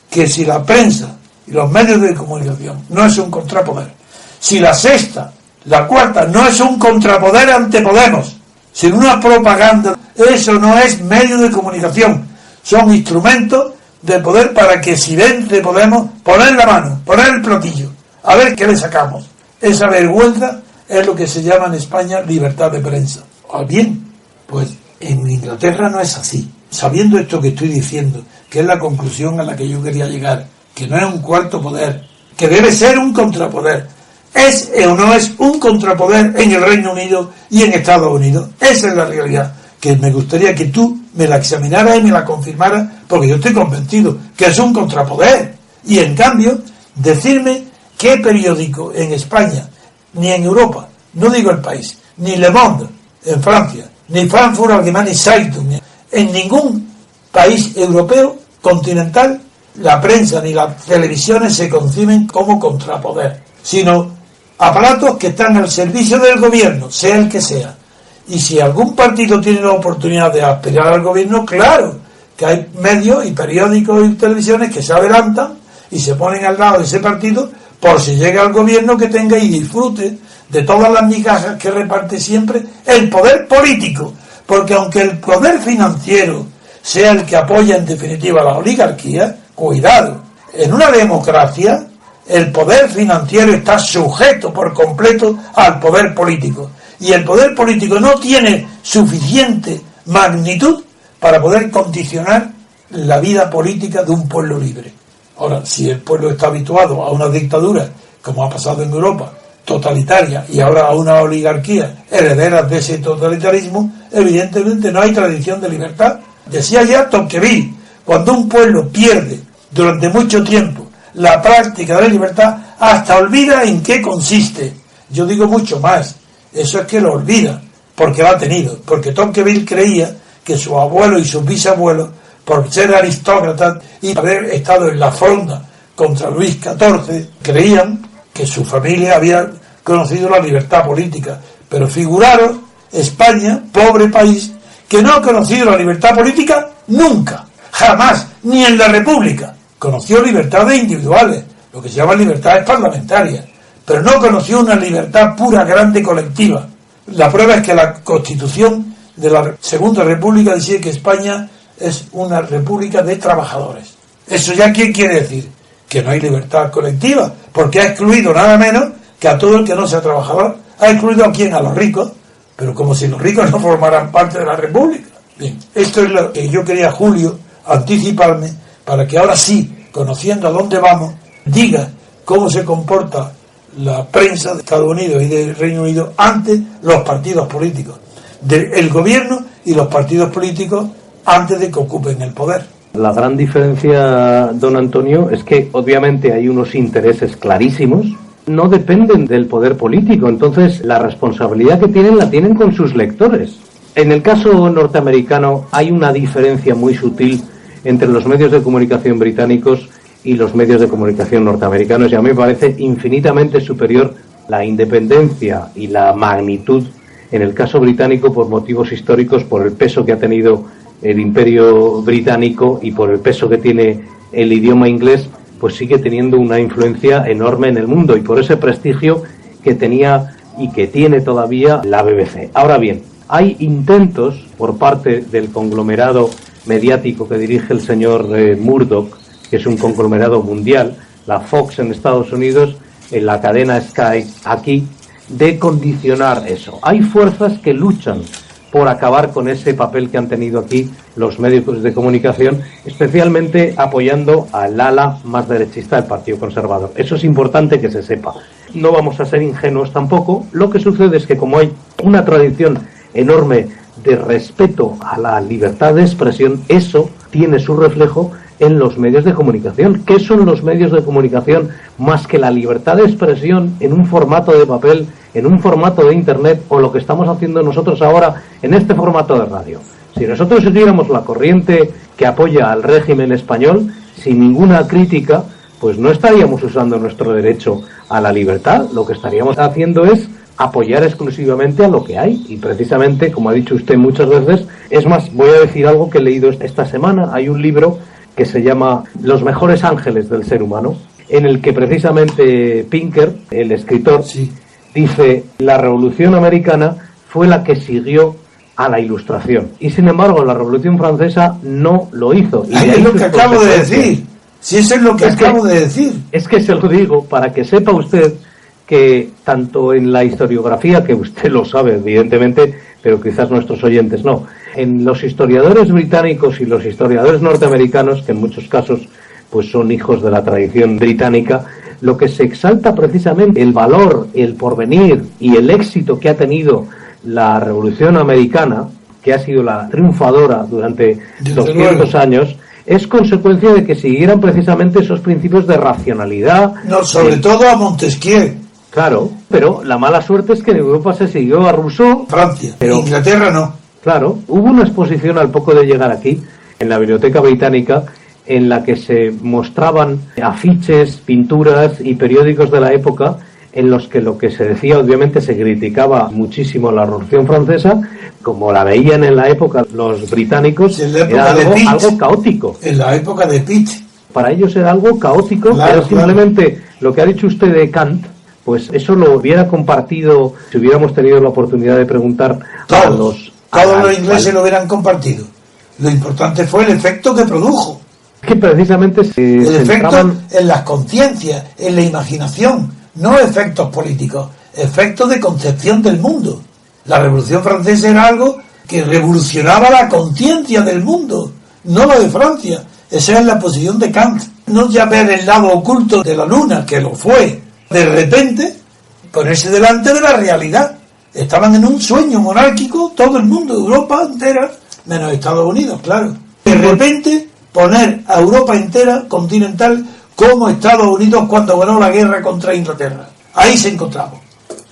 que si la prensa y los medios de comunicación no es un contrapoder, si la sexta, la cuarta no es un contrapoder ante Podemos, sino una propaganda, eso no es medio de comunicación, son instrumentos de poder para que si vence Podemos, poner la mano, poner el platillo, a ver qué le sacamos. Esa vergüenza es lo que se llama en España libertad de prensa. ¿O bien? Pues en Inglaterra no es así. Sabiendo esto que estoy diciendo, que es la conclusión a la que yo quería llegar, que no es un cuarto poder, que debe ser un contrapoder, ¿es o no es un contrapoder en el Reino Unido y en Estados Unidos? Esa es la realidad. que me gustaría que tú me la examinaras y me la confirmaras, porque yo estoy convencido que es un contrapoder. Y en cambio, decirme qué periódico en España, ni en Europa, no digo el país, ni Le Monde en Francia, ni Frankfurt Allgemeine Zeitung, en ningún país europeo continental la prensa ni las televisiones se conciben como contrapoder, sino aparatos que están al servicio del gobierno, sea el que sea. Y si algún partido tiene la oportunidad de aspirar al gobierno, claro que hay medios y periódicos y televisiones que se adelantan y se ponen al lado de ese partido por si llega al gobierno, que tenga y disfrute de todas las migajas que reparte siempre el poder político. Porque aunque el poder financiero sea el que apoya en definitiva a la oligarquía, cuidado, en una democracia el poder financiero está sujeto por completo al poder político. Y el poder político no tiene suficiente magnitud para poder condicionar la vida política de un pueblo libre. Ahora, si el pueblo está habituado a una dictadura, como ha pasado en Europa, totalitaria, y ahora a una oligarquía heredera de ese totalitarismo, evidentemente no hay tradición de libertad. Decía ya Tocqueville, cuando un pueblo pierde durante mucho tiempo la práctica de la libertad, hasta olvida en qué consiste. Yo digo mucho más, eso es que lo olvida, porque lo ha tenido, porque Tocqueville creía que sus abuelos y sus bisabuelos, por ser aristócratas y haber estado en la fronda contra Luis XIV, creían que su familia había conocido la libertad política. Pero figuraros, España, pobre país, que no ha conocido la libertad política nunca, jamás, ni en la República. Conoció libertades individuales, lo que se llama libertades parlamentarias, pero no conoció una libertad pura, grande, colectiva. La prueba es que la Constitución de la Segunda República decía que España es una república de trabajadores. ¿Eso ya qué quiere decir? Que no hay libertad colectiva, porque ha excluido nada menos que a todo el que no sea trabajador. ¿Ha excluido a quién? A los ricos, pero como si los ricos no formaran parte de la república. Bien, esto es lo que yo quería, Julio, anticiparme, para que ahora sí, conociendo a dónde vamos, diga cómo se comporta la prensa de Estados Unidos y del Reino Unido ante los partidos políticos, del gobierno y los partidos políticos antes de que ocupen el poder. La gran diferencia, don Antonio, es que obviamente hay unos intereses clarísimos, no dependen del poder político, entonces la responsabilidad que tienen la tienen con sus lectores. En el caso norteamericano hay una diferencia muy sutil entre los medios de comunicación británicos y los medios de comunicación norteamericanos, y a mí me parece infinitamente superior la independencia y la magnitud en el caso británico por motivos históricos, por el peso que ha tenido el Imperio Británico y por el peso que tiene el idioma inglés, pues sigue teniendo una influencia enorme en el mundo y por ese prestigio que tenía y que tiene todavía la BBC. Ahora bien, hay intentos por parte del conglomerado mediático que dirige el señor Murdoch, que es un conglomerado mundial, la Fox en Estados Unidos, en la cadena Sky aquí, de condicionar eso. Hay fuerzas que luchan por acabar con ese papel que han tenido aquí los medios de comunicación, especialmente apoyando al ala más derechista del Partido Conservador. Eso es importante que se sepa. No vamos a ser ingenuos tampoco. Lo que sucede es que como hay una tradición enorme de respeto a la libertad de expresión, eso tiene su reflejo en los medios de comunicación. ¿Qué son los medios de comunicación más que la libertad de expresión en un formato de papel, en un formato de internet, o lo que estamos haciendo nosotros ahora en este formato de radio? Si nosotros siguiéramos la corriente que apoya al régimen español sin ninguna crítica, pues no estaríamos usando nuestro derecho a la libertad. Lo que estaríamos haciendo es apoyar exclusivamente a lo que hay, y precisamente, como ha dicho usted muchas veces, es más, voy a decir algo que he leído esta semana. Hay un libro que se llama Los mejores ángeles del ser humano, en el que precisamente Pinker, el escritor, sí, dice: la Revolución Americana fue la que siguió a la Ilustración, y sin embargo la Revolución Francesa no lo hizo. Y es lo que acabo de decir. Si eso es lo que acabo de decir. Es que se lo digo para que sepa usted que tanto en la historiografía, que usted lo sabe evidentemente, pero quizás nuestros oyentes no, en los historiadores británicos y los historiadores norteamericanos, que en muchos casos pues son hijos de la tradición británica, lo que se exalta precisamente el valor, el porvenir y el éxito que ha tenido la Revolución Americana, que ha sido la triunfadora durante 200 años, es consecuencia de que siguieran precisamente esos principios de racionalidad. No, sobre todo a Montesquieu. Claro, pero la mala suerte es que en Europa se siguió a Rousseau. Francia, pero Inglaterra no. Claro, hubo una exposición al poco de llegar aquí, en la Biblioteca Británica, en la que se mostraban afiches, pinturas y periódicos de la época, en los que lo que se decía, obviamente, se criticaba muchísimo la Revolución Francesa, como la veían en la época los británicos, era algo caótico. En la época de Pitt. Para ellos era algo caótico, claro, pero simplemente lo que ha dicho usted de Kant, pues eso lo hubiera compartido, si hubiéramos tenido la oportunidad de preguntar a los... Todos los ingleses lo hubieran compartido. Lo importante fue el efecto que produjo. Que precisamente el efecto en las conciencias, en la imaginación, no efectos políticos, efectos de concepción del mundo. La Revolución Francesa era algo que revolucionaba la conciencia del mundo, no la de Francia. Esa es la posición de Kant. No ya ver el lado oculto de la luna, que lo fue, de repente ponerse delante de la realidad. Estaban en un sueño monárquico, todo el mundo, Europa entera, menos Estados Unidos, claro. De repente poner a Europa entera, continental, como Estados Unidos cuando ganó la guerra contra Inglaterra. Ahí se encontramos.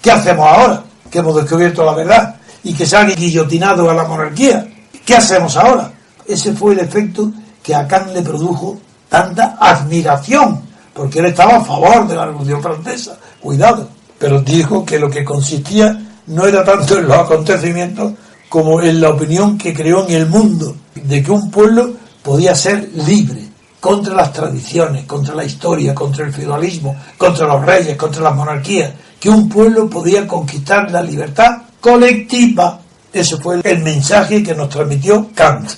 ¿Qué hacemos ahora? Que hemos descubierto la verdad y que se ha guillotinado a la monarquía. ¿Qué hacemos ahora? Ese fue el efecto que a Kant le produjo tanta admiración, porque él estaba a favor de la Revolución Francesa. Cuidado. Pero dijo que lo que consistía no era tanto en los acontecimientos como en la opinión que creó en el mundo, de que un pueblo podía ser libre, contra las tradiciones, contra la historia, contra el feudalismo, contra los reyes, contra las monarquías, que un pueblo podía conquistar la libertad colectiva. Ese fue el mensaje que nos transmitió Kant.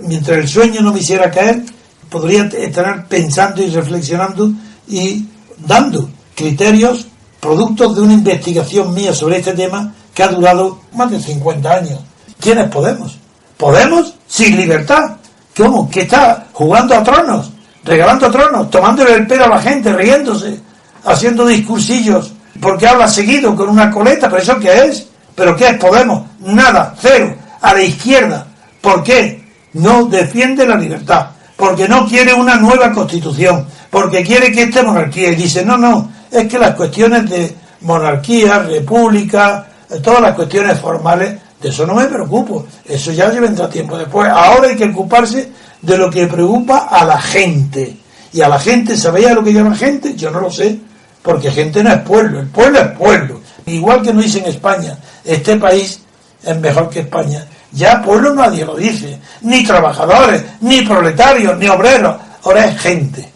Mientras el sueño no me hiciera caer, podría estar pensando y reflexionando y dando criterios, productos de una investigación mía sobre este tema que ha durado más de 50 años. ¿Quién es Podemos? Podemos sin libertad. ¿Cómo? ¿Que está jugando a tronos? Regalando tronos, tomándole el pelo a la gente, riéndose, haciendo discursillos, porque habla seguido con una coleta. ¿Pero eso qué es? ¿Pero qué es Podemos? Nada, cero, a la izquierda. ¿Por qué? No defiende la libertad, porque no quiere una nueva constitución, porque quiere que esté monarquía. Y dice, no, es que las cuestiones de monarquía, república, todas las cuestiones formales, de eso no me preocupo, eso ya vendrá tiempo después. Ahora hay que ocuparse de lo que preocupa a la gente. Y a la gente, ¿sabéis a lo que llama gente? Yo no lo sé, porque gente no es pueblo, el pueblo es pueblo. Igual que no dice en España, este país es mejor que España. Ya pueblo nadie lo dice, ni trabajadores, ni proletarios, ni obreros. Ahora es gente.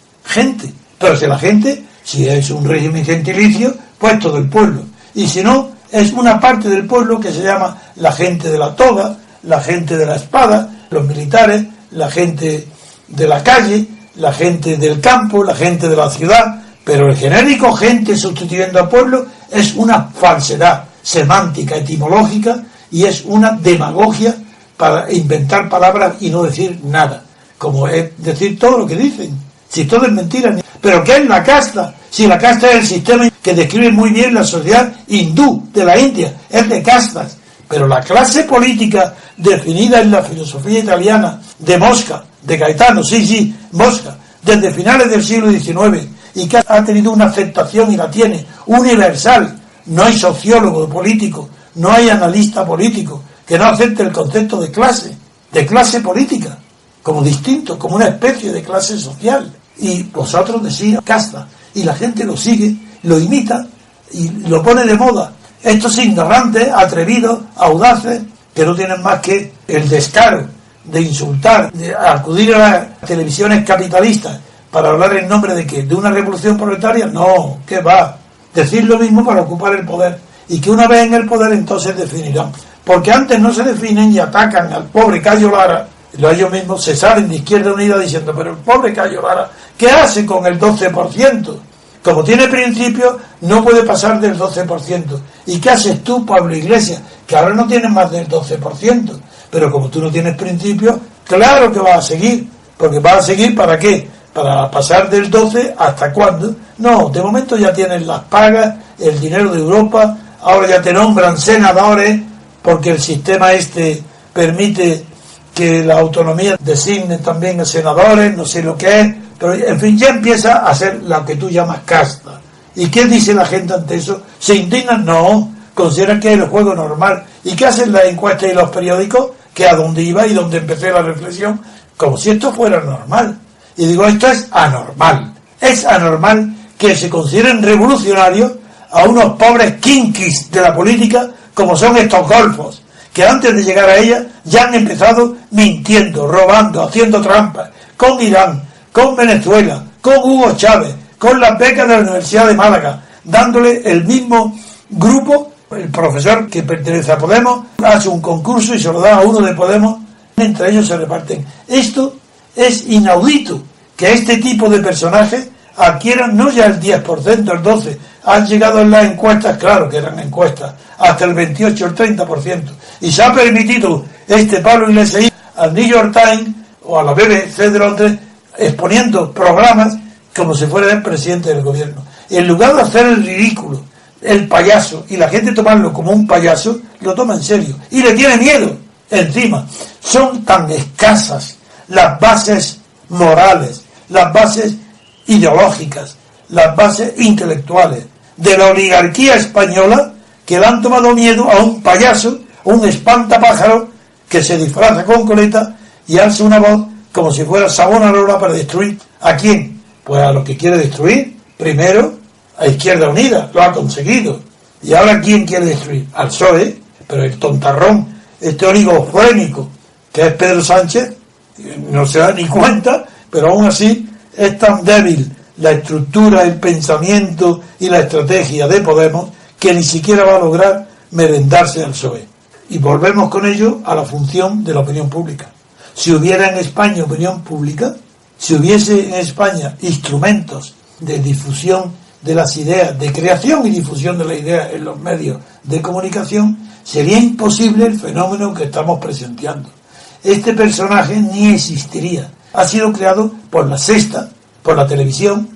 Pero si la gente, si es un régimen gentilicio, pues todo el pueblo. Y si no, es una parte del pueblo que se llama la gente de la toga, la gente de la espada, los militares, la gente de la calle, la gente del campo, la gente de la ciudad. Pero el genérico gente sustituyendo a pueblo es una falsedad semántica, etimológica, y es una demagogia para inventar palabras y no decir nada, como es decir todo lo que dicen, si todo es mentira. ¿Pero qué es la casta? Si la casta es el sistema que describe muy bien la sociedad hindú de la India, es de castas. Pero la clase política definida en la filosofía italiana de Mosca, de Gaetano, Mosca, desde finales del siglo XIX, y que ha tenido una aceptación y la tiene universal. No hay sociólogo político, no hay analista político que no acepte el concepto de clase política, como distinto, como una especie de clase social. Y vosotros decís casta, y la gente lo sigue, lo imita y lo pone de moda. Estos ignorantes, atrevidos, audaces, que no tienen más que el descaro de insultar, de acudir a las televisiones capitalistas para hablar en nombre de ¿qué? ¿De una revolución proletaria? No, ¿qué va? Decir lo mismo para ocupar el poder. Y que una vez en el poder entonces definirán. Porque antes no se definen y atacan al pobre Cayo Lara. Ellos mismos se salen de Izquierda Unida diciendo, pero el pobre Cayo Lara, ¿qué hace con el 12%? Como tiene principios, no puede pasar del 12%. ¿Y qué haces tú, Pablo Iglesias? Que ahora no tienes más del 12%. Pero como tú no tienes principios, claro que vas a seguir. Porque vas a seguir, ¿para qué? Para pasar del 12, ¿hasta cuándo? No, de momento ya tienes las pagas, el dinero de Europa, ahora ya te nombran senadores, porque el sistema permite que la autonomía designe también a senadores, no sé lo que es, pero en fin, ya empieza a ser lo que tú llamas casta. ¿Y qué dice la gente ante eso? ¿Se indignan? No, consideran que es el juego normal. ¿Y qué hacen las encuestas y los periódicos? Que a donde iba y donde empecé la reflexión, como si esto fuera normal. Y digo, esto es anormal. Es anormal que se consideren revolucionarios a unos pobres kinkis de la política como son estos golfos, que antes de llegar a ella ya han empezado mintiendo, robando, haciendo trampas, con Irán, con Venezuela, con Hugo Chávez, con las becas de la Universidad de Málaga, dándole el mismo grupo, el profesor que pertenece a Podemos, hace un concurso y se lo da a uno de Podemos, entre ellos se reparten. Esto es inaudito, que este tipo de personajes adquieran no ya el 10%, el 12%, han llegado en las encuestas, claro que eran encuestas, hasta el 28, el 30%, y se ha permitido este Pablo Iglesias al New York Times o a la BBC de Londres exponiendo programas como si fuera el presidente del gobierno. Y en lugar de hacer el ridículo, el payaso, y la gente tomarlo como un payaso, lo toma en serio y le tiene miedo. Encima, son tan escasas las bases morales, las bases ideológicas, las bases intelectuales de la oligarquía española, que le han tomado miedo a un payaso, un espantapájaro que se disfraza con coleta y alza una voz como si fuera Savonarola para destruir. ¿A quién? Pues a los que quiere destruir. Primero a Izquierda Unida, lo ha conseguido. Y ahora ¿quién quiere destruir? Al PSOE, pero el tontarrón, este oligofrénico que es Pedro Sánchez, no se da ni cuenta, pero aún así es tan débil la estructura, el pensamiento y la estrategia de Podemos que ni siquiera va a lograr merendarse al PSOE. Y volvemos con ello a la función de la opinión pública. Si hubiera en España opinión pública, si hubiese en España instrumentos de difusión de las ideas, de creación y difusión de las ideas en los medios de comunicación, sería imposible el fenómeno que estamos presenciando. Este personaje ni existiría. Ha sido creado por la Sexta, por la televisión.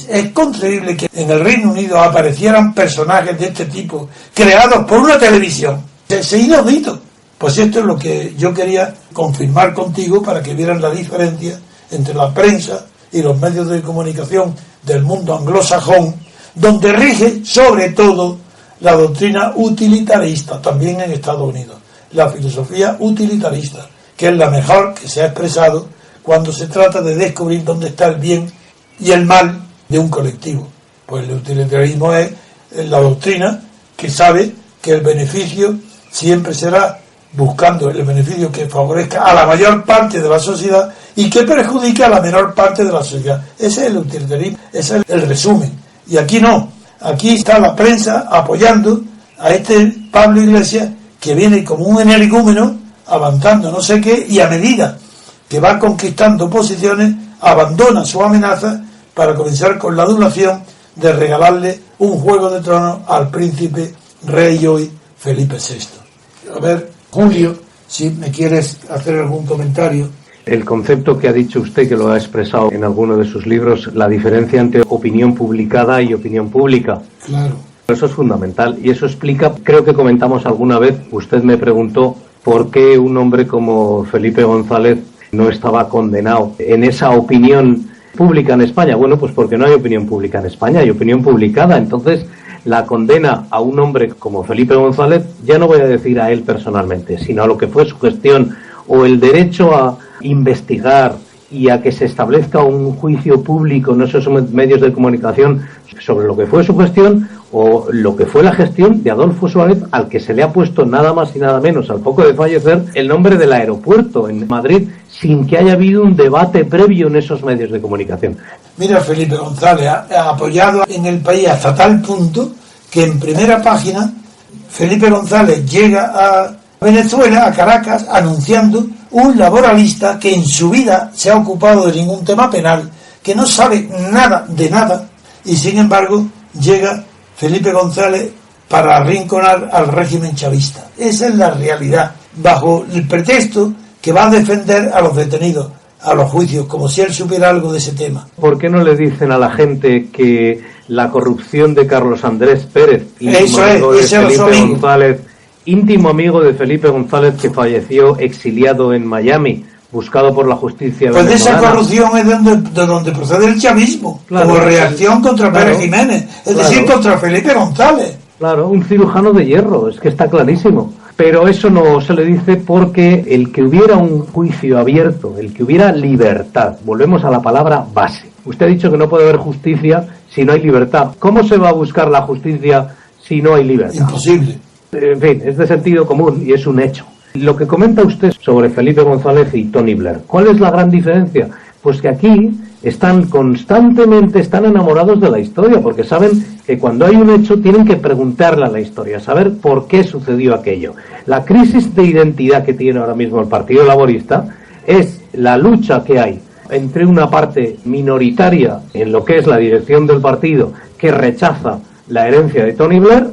Es concebible que en el Reino Unido aparecieran personajes de este tipo creados por una televisión. Es inaudito. Pues esto es lo que yo quería confirmar contigo para que vieran la diferencia entre la prensa y los medios de comunicación del mundo anglosajón, donde rige sobre todo la doctrina utilitarista, también en Estados Unidos, la filosofía utilitarista, que es la mejor que se ha expresado cuando se trata de descubrir dónde está el bien y el mal de un colectivo. Pues el utilitarismo es la doctrina que sabe que el beneficio siempre será buscando el beneficio que favorezca a la mayor parte de la sociedad y que perjudique a la menor parte de la sociedad. Ese es el utilitarismo, ese es el resumen. Y aquí no, aquí está la prensa apoyando a este Pablo Iglesias, que viene como un energúmeno avanzando no sé qué, y a medida que va conquistando posiciones abandona su amenaza para comenzar con la adulación de regalarle un juego de tronos al príncipe rey hoy Felipe VI. A ver, Julio, si me quieres hacer algún comentario. El concepto que ha dicho usted, que lo ha expresado en alguno de sus libros, la diferencia entre opinión publicada y opinión pública. Claro. Eso es fundamental y eso explica, creo que comentamos alguna vez, usted me preguntó por qué un hombre como Felipe González no estaba condenado en esa opinión pública en España. Bueno, pues porque no hay opinión pública en España, hay opinión publicada. Entonces, la condena a un hombre como Felipe González, ya no voy a decir a él personalmente, sino a lo que fue su gestión o el derecho a investigar y a que se establezca un juicio público en esos medios de comunicación sobre lo que fue su gestión o lo que fue la gestión de Adolfo Suárez, al que se le ha puesto nada más y nada menos, al poco de fallecer, el nombre del aeropuerto en Madrid, sin que haya habido un debate previo en esos medios de comunicación. Mira, Felipe González ha apoyado en el país hasta tal punto que en primera página Felipe González llega a Venezuela, a Caracas, anunciando un laboralista que en su vida se ha ocupado de ningún tema penal, que no sabe nada de nada, y sin embargo llega Felipe González para arrinconar al régimen chavista. Esa es la realidad, bajo el pretexto que va a defender a los detenidos, a los juicios, como si él supiera algo de ese tema. ¿Por qué no le dicen a la gente que la corrupción de Carlos Andrés Pérez y Felipe González íntimo amigo de Felipe González, que falleció exiliado en Miami, buscado por la justicia pues venezolana. Esa corrupción es de donde procede el chavismo, claro, como reacción contra Pérez Jiménez, es decir, contra Felipe González. Claro, un cirujano de hierro, es que está clarísimo. Pero eso no se le dice porque el que hubiera un juicio abierto, el que hubiera libertad, volvemos a la palabra base. Usted ha dicho que no puede haber justicia si no hay libertad. ¿Cómo se va a buscar la justicia si no hay libertad? Imposible. En fin, es de sentido común y es un hecho. Lo que comenta usted sobre Felipe González y Tony Blair, ¿cuál es la gran diferencia? Pues que aquí están enamorados de la historia, porque saben que cuando hay un hecho tienen que preguntarle a la historia, saber por qué sucedió aquello. La crisis de identidad que tiene ahora mismo el Partido Laborista es la lucha que hay entre una parte minoritaria en lo que es la dirección del partido, que rechaza la herencia de Tony Blair,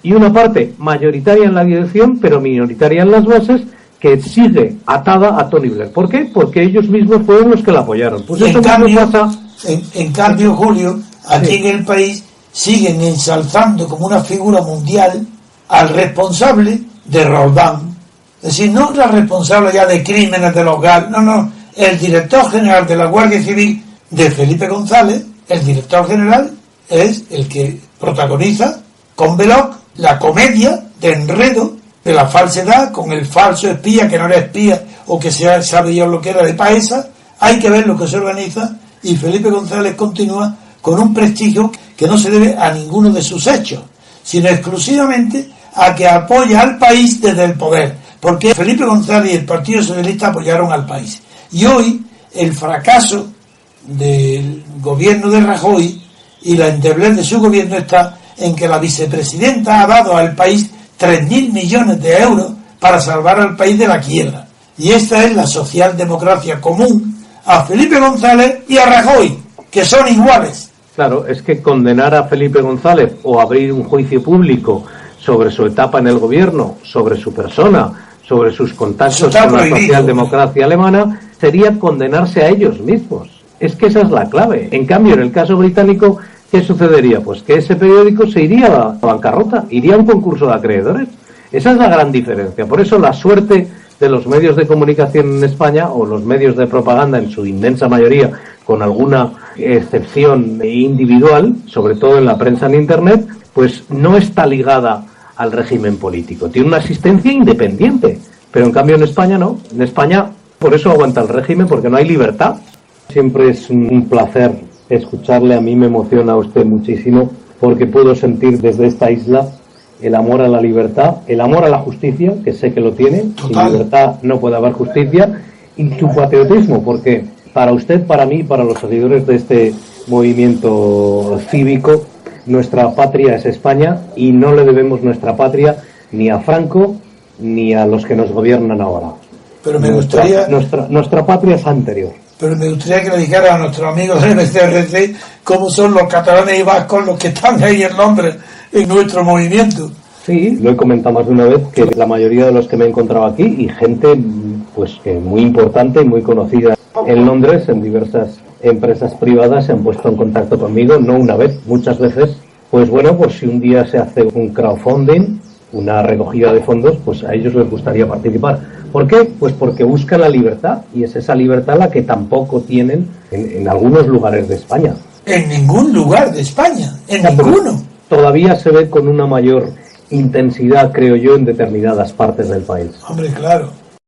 y una parte mayoritaria en la dirección, pero minoritaria en las bases, que sigue atada a Tony Blair. ¿Por qué? Porque ellos mismos fueron los que la apoyaron. Pues eso en cambio, Julio, aquí en el país siguen ensalzando como una figura mundial al responsable de Roldán. Es decir, no la responsable ya de crímenes de los GAL, no, el director general de la Guardia Civil de Felipe González, el director general es el que protagoniza con Veloc la comedia de enredo de la falsedad con el falso espía que no era espía o que sabe Dios lo que era de Paesa. Hay que ver lo que se organiza, y Felipe González continúa con un prestigio que no se debe a ninguno de sus hechos, sino exclusivamente a que apoya al país desde el poder, porque Felipe González y el Partido Socialista apoyaron al país. Y hoy el fracaso del gobierno de Rajoy y la endeblez de su gobierno está en que la vicepresidenta ha dado al país 3.000 millones de euros para salvar al país de la quiebra. Y esta es la socialdemocracia común a Felipe González y a Rajoy, que son iguales. Claro, es que condenar a Felipe González o abrir un juicio público sobre su etapa en el gobierno, sobre su persona, sobre sus contactos con la socialdemocracia alemana, sería condenarse a ellos mismos. Es que esa es la clave. En cambio, en el caso británico, ¿qué sucedería? Pues que ese periódico se iría a la bancarrota, iría a un concurso de acreedores. Esa es la gran diferencia. Por eso la suerte de los medios de comunicación en España, o los medios de propaganda en su inmensa mayoría, con alguna excepción individual, sobre todo en la prensa en Internet, pues no está ligada al régimen político. Tiene una asistencia independiente, pero en cambio en España no. En España por eso aguanta el régimen, porque no hay libertad. Siempre es un placer escucharle. A mí me emociona usted muchísimo, porque puedo sentir desde esta isla el amor a la libertad, el amor a la justicia, que sé que lo tiene. Sin libertad no puede haber justicia, y su patriotismo, porque para usted, para mí, para los seguidores de este movimiento cívico, nuestra patria es España, y no le debemos nuestra patria ni a Franco ni a los que nos gobiernan ahora. Pero me gustaría... Nuestra patria es anterior. Pero me gustaría que le dijera a nuestros amigos del MCRC cómo son los catalanes y vascos los que están ahí en Londres, en nuestro movimiento. Sí, lo he comentado más de una vez, que la mayoría de los que me he encontrado aquí, y gente pues muy importante y muy conocida en Londres, en diversas empresas privadas, se han puesto en contacto conmigo, no una vez, muchas veces. Pues bueno, pues si un día se hace un crowdfunding, una recogida de fondos, pues a ellos les gustaría participar. ¿Por qué? Pues porque buscan la libertad, y es esa libertad la que tampoco tienen en algunos lugares de España. En ningún lugar de España, ninguno. Todavía se ve con una mayor intensidad, creo yo, en determinadas partes del país. Hombre, claro.